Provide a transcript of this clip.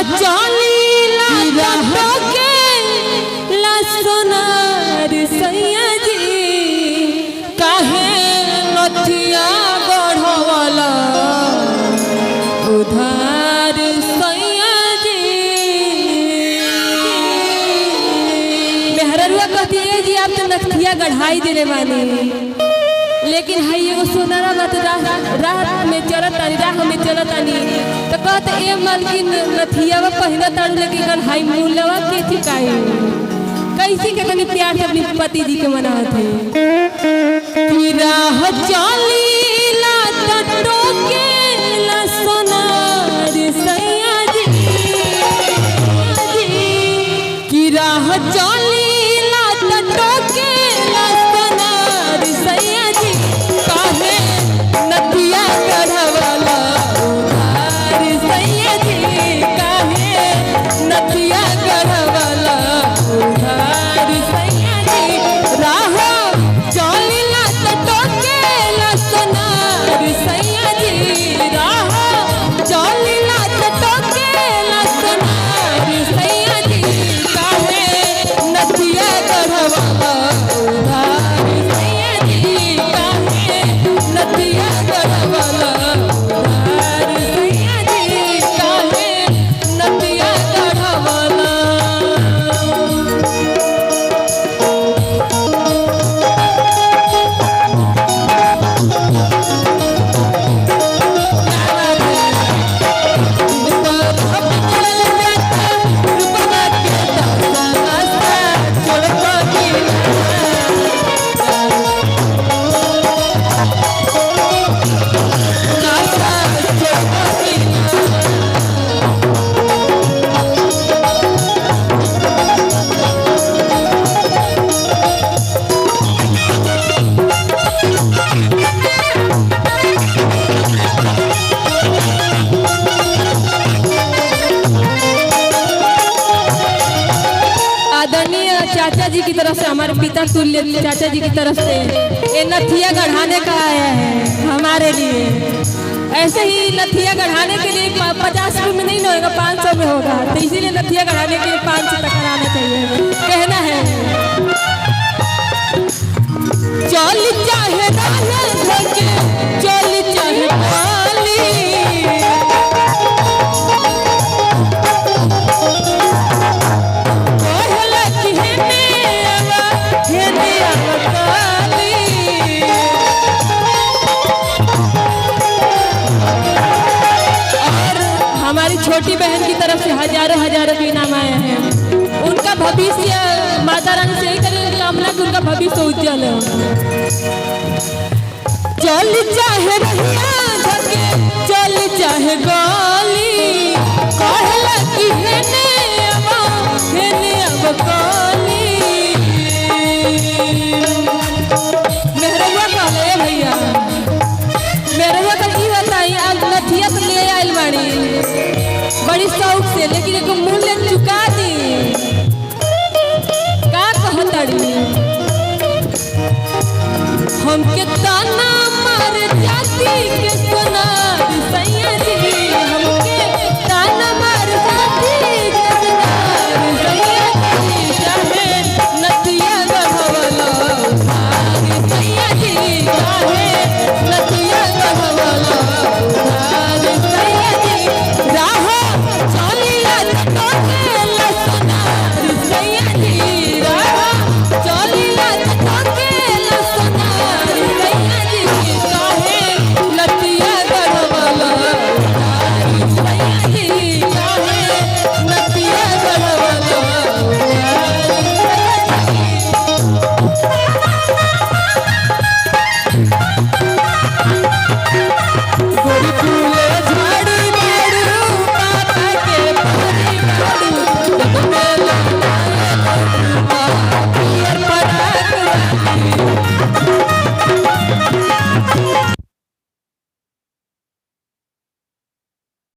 चली के सोनार सैया जी काहे नथिया गढ़वाला उधार सैया जी। मेहररुआ कहती है जी आप तो नथिया गढ़ाई देने वाली, लेकिन है एगो सोनारा बात राह में चलतानी राह में चलतानी तो कहते ए मालकिन नथिया पहना तारू लेकिन गढ़ाई मूलवा के ठिकाई कैसी के तनी प्यार से अपनी पति जी के मनावत है। राह चलीला तटो के ला सोनार सैया जी की राह चलीला तटो के ला सोनार सैया जी काहे नदिया गढ़वाला उधार सैया जी काहे नदिया गढ़वाला उधार सैया जी। राह चलीला तटो के ला सोनार सैया जी राह चलीला तटो के ला सोनार सैया जी काहे नदिया गढ़वाला उधार सैया जी काहे नदिया गढ़वाला उधार सैया जी काहे नदिया गढ़वाला। आदरणीय चाचा जी की तरफ से हमारे पिता तुल्य चाचा जी की तरफ से ये नथिया गढ़ाने का आया है हमारे लिए। ऐसे ही नथिया गढ़ाने के लिए 50 रुपये में नहीं होगा 500 में होगा, तो इसीलिए नथिया गढ़ाने के लिए 500 तक कराना चाहिए। कहना है चल चाहे चल चाहे पाली हमारी छोटी बहन की तरफ से हजारों रुपये इनाम आया है। उनका भविष्य माता रानी से ही करें कामना कि उनका भविष्य उज्जवल है। चल चाहे चल चाहे गली कहला कि हेने अब